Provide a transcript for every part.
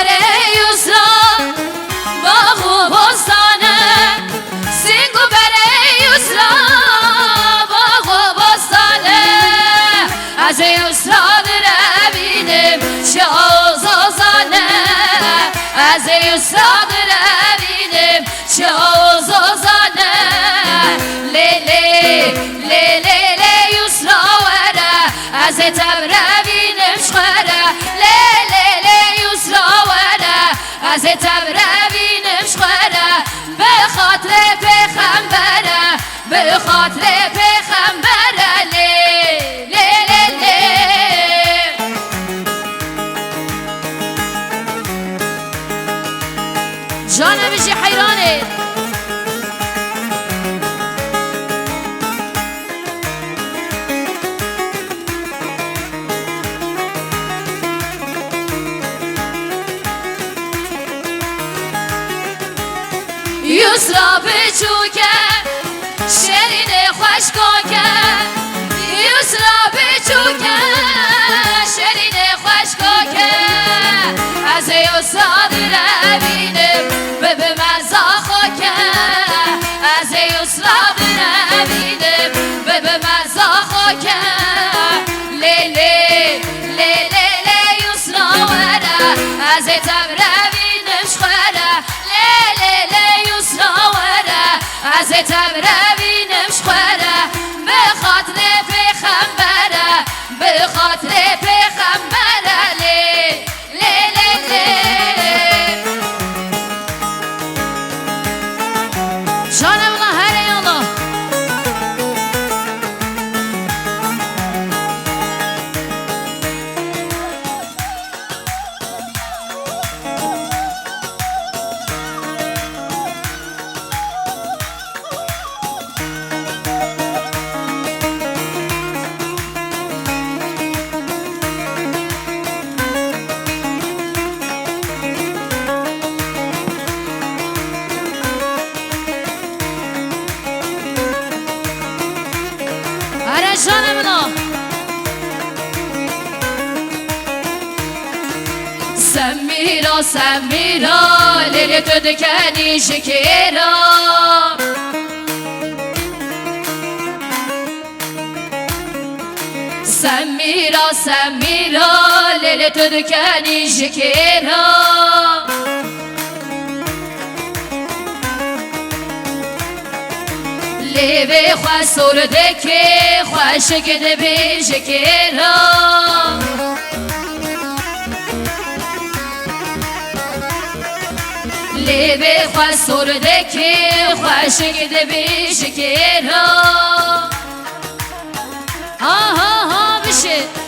بره یسرا باغ و بستانه سینگو بره یسرا باغ و بستانه از یسرا در بینم شازازانه از یسرا در بینم شازازانه لیلی لیلی لی یسرا وره از تبره بینم شخوره لیلی لی یسرا وره از تبره بینم شخوره به خاطر پیغمبره به خاطر پیغمبره لیلی لیلی جانم بشی حیرانه یسرا بچوکه شیرین خوشگاکه یسرا بچوکه شیرین خوشگاکه از یسرا در بینم به مزا خاکه از یسرا در بینم به مزا خاکه لیلی لیلی لی یسرا وره از تبره بینم شخوره لیلی لی یسرا وره از تبره بینم شخوره به خاطر پیغمبره به خاطر پیغمبره لیلی جانم الله هره الله جانم الله سمیرا سمیرا لیلی تو دکنی شکیرا سمیرا سمیرا لیلی تو دکنی شکیرا لیوی خواه سرده که خواه شکده بیشه که را لیوی خواه سرده که خواه شکده بیشه که را ها ها ها بشه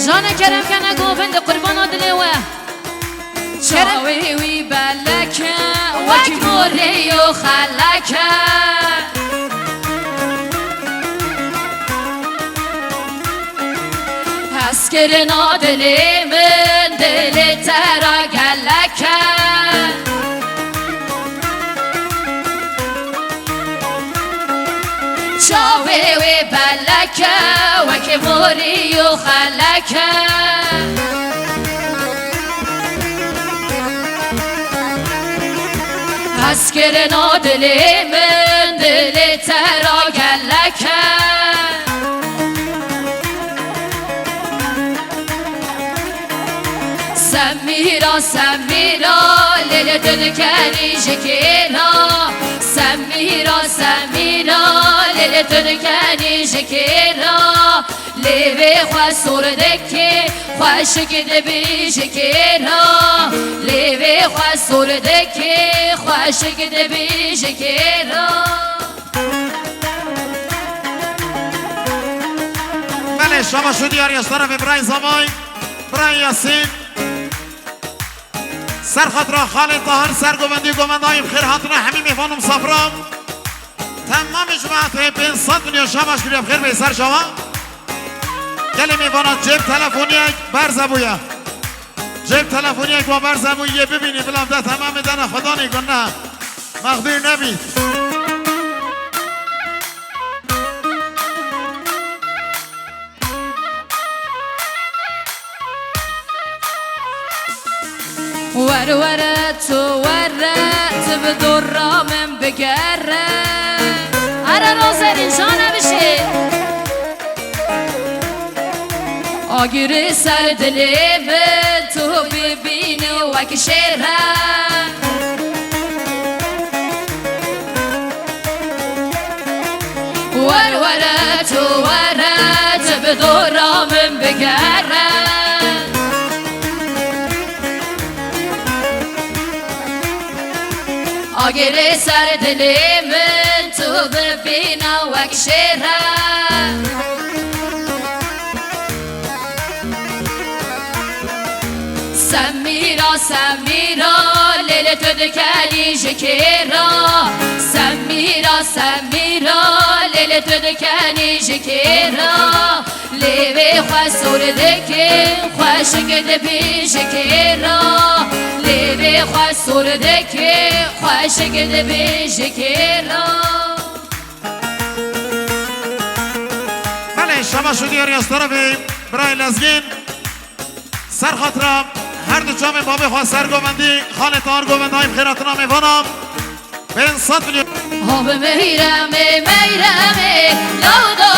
جانا کرم کنه گوبند قربان دلوه چراوی وی بلکه وک موری و خلکه هسکر نادلی من دلی ترا گلکه چاوی وی بلکه وک موری و خلکه هسکر نادلی من دلی ترا گلکه سمیرا سمیرا لیل دنکنی شکیرا سمیرا سمیرا لیل دنکنی شکیرا لیوی خواه سرده که خواه شکده بی شکیرا لیوی خواه سرده که خواه شکده بی شکیرا بله شما شدی یاری از طرف برای زمای برای یاسین سرخط را خالد طاهر سرگوبندی گومندای خیر هاتون همین میفانم صفرام تمام جماعت 500 دنیا شماش گریب خیر به سر شما گلی میفاند جیب تلفونی برزه بویا جیب تلفنی یک بابر زمونیه ببینی بلام ده تمام دن خدا نیکن نه مقدور نبید ورورت بدور را من بگره هر ناظر اینجا نبشه آگیر سر دلی به تو ببینی وک شیره ورورت بدور را من بگره آگیر سر دلی من تو ببینا وک شیره سمیرا لیل تو دکنی جکیرا سمیرا لیل تو دکنی جکیرا لیوی خواه سور دکن خواه شکد بی جکیرا لیوی خواه سور دکن خواه شکد بی جکیرا بله شما شدی یاری از طرف برای لزگین سر خاطرم هر دو جام بابه خواه سرگومندی خانه تار گومندهایم خیراتنا میوانم به انصاد میلیون ها به میرمه لودو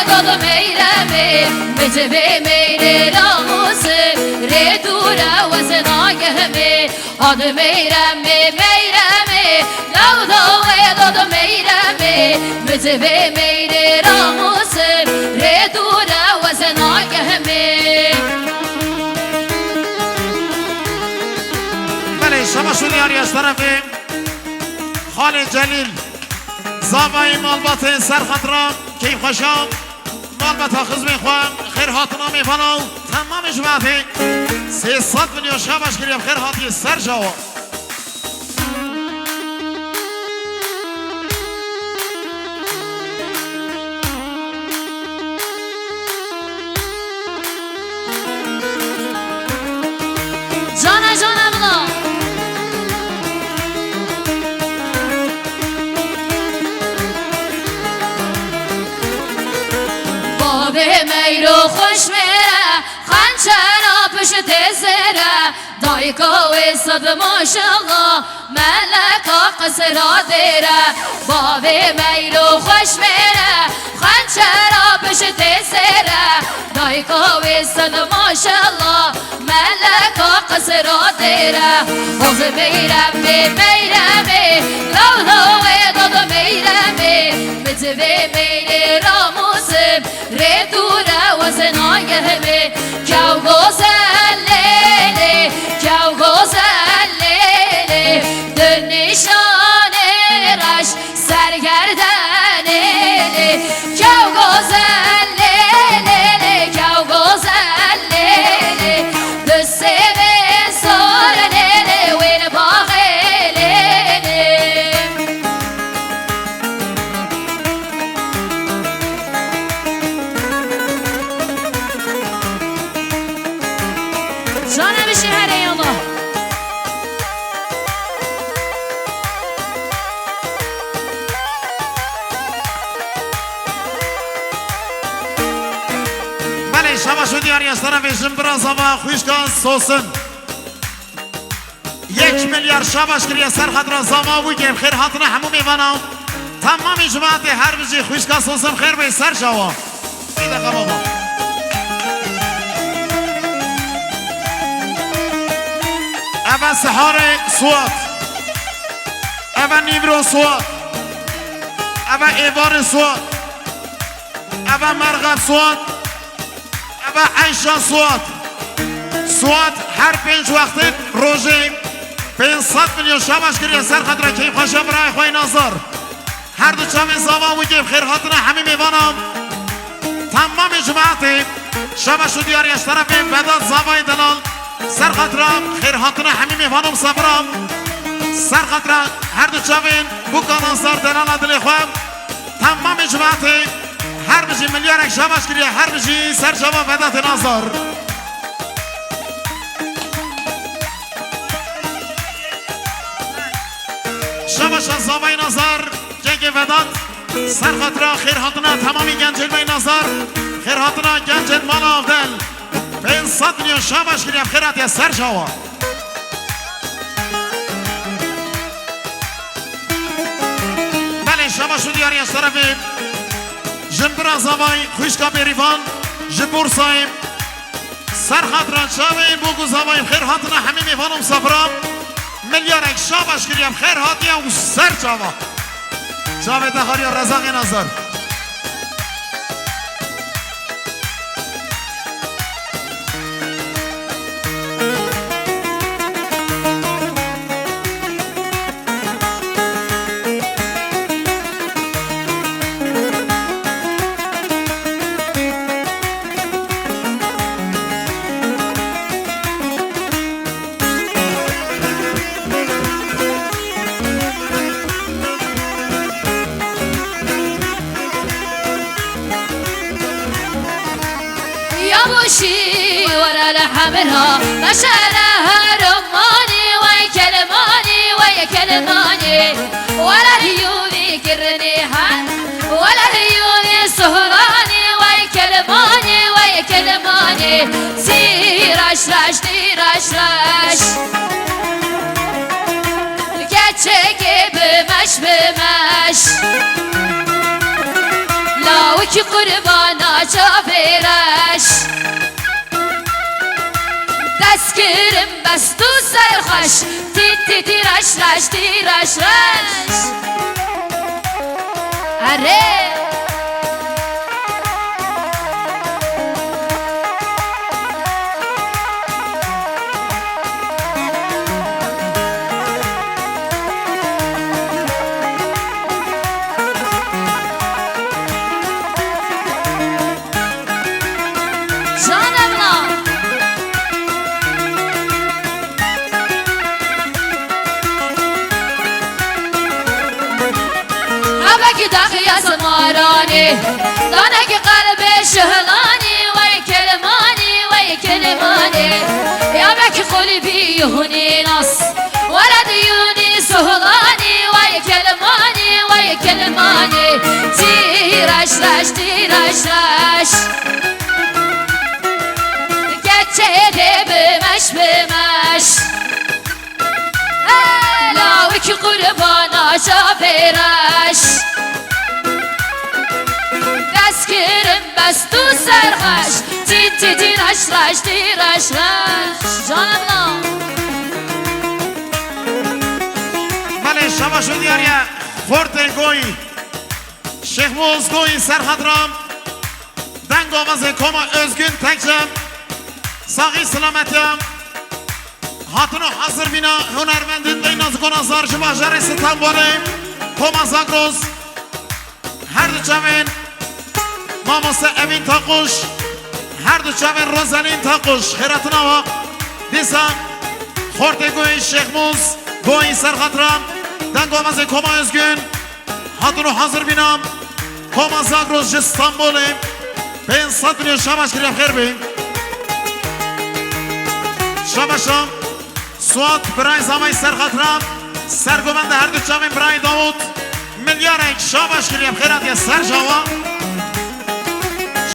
دادو میرمه بجه به میره راموس ری دوره و زناگهمه ها به میرمه لودو دادو میرمه بجه به میره راموس ری دوره و زناگهمه شما شدی یاری از طرف خال جلیل زاوای مالبات سر خطرم کیف خوشم مالبات آخذ میخوام خیر هاتنا میفنم تمام جماعتی 300 میلیون شبش گریم خیر هاتی سر جواب جانم بابه میرو خوش میره خنچرا پشت زره دایکا و صد ماشالله ملکا قصرا دیره بابه میرو خوش میره خنچرا پشت زره دایکا و صد ماشالله ملکا قصرا دیره حوز میرم لولو دادو میرم بتوی میره راموسم ری دوره و زناگهمه کو گوزن لیلی دل نشانه رش سرگردن لیلی کو گوزن لیلی دسته به سار لیلی وین باغ لیلی جانم شهر یالا بله شما شدی یاری از طرف جنبرا زما خوشگان سوسن 1 میلیارد شباش کریه سر خطر زما بگیم خیر هاتنا همو میوانم تمام جماعت هر بجی خوشگان سوسن خیر به سر جواب این دقیقه بابا اول سحار سوات اول نیمرو سوات اول ایوان سوات اول مرغب سوات اول عیشان سوات هر 5 وقت روزی 500 میلیون شبش کریه سر خطره کیف خوشه برای خواهی ناظر هر دو چم زمان بگیم خیر خاطره همه میوانم تمام جماعتی شبش رو دیاری از طرف بداد زوای دلال سر خطره خیر خاطره همه میوانم صبرم سر خطره هر دو چمین بکا ناظر دلال دلی خواه تمام جماعتی هر بجی میلیارد شبش کریه هر بجی سر جواب بدات ناظر شبش از زاوی نظر جنگ وداد سر خاطر خیر هاتنا تمامی گنجل بی نظر خیر هاتنا گنجل مال آفدل بین صد میلیون شبش گریم خیرات یا سر شوا بله شبش دیاری از طرف جنبرا زاوی خوشکا بریفان جبور سایم سر خاطران شاوی بوگو زاوی خیر هاتنا همه میفانم سفرام ملیارک شابش گریم خیر هاتی و سر جاوا جاوی دخاری رزاق نظر يابوشي ورا لحمرها بشرها رماني ويا كلماني ويا كلماني ولا هيوني كرنيها ولا هيوني سهراني ويا كلماني ويا كلماني سيرش رش تيرش رش الكتشك بمش بمش لاوكي قربانا شافيرش دسكرم بس تو سرخش تي تيرش رش تيرش رش اره داخل سماراني دانك قلبي شهلاني ويا كلماني ويا كلماني يا بك قلبي يهوني نص ولا ديوني سهلاني ويا كلماني ويا كلماني تيرش رش تيرش رش كتشي بمش بمش لاوك قربانا شافرش دسكرم بس تو سرخش تي تيرش رش تيرش رش جانم بله شباشو دیاریا خورت گوی شیخ موز گوی سرخدرام دنگ آوازه کما özgün تکجم ساقی سلامتیم هاتونو حاضر بینا هنرمندین دیناز گنازار جباجر ستنبالیم کما زاگروز هر دو جمعین ماماسه اوین تاقوش هر دو جمعین روزالین تاقوش خیراتون آوا دیسا خورت گوی شیخ موز گوی سرخدرام دنگ آوازه کما özgün هاتونو حاضر بینام کما زاگروز جستنبالیم بین صد میلیون شباش کریم خیر بین شباشم سوات برای زمای سرخطرم سرگومند هر دو جمعین برای داوود ملیارک شباش کریم خیرات یا سر جوا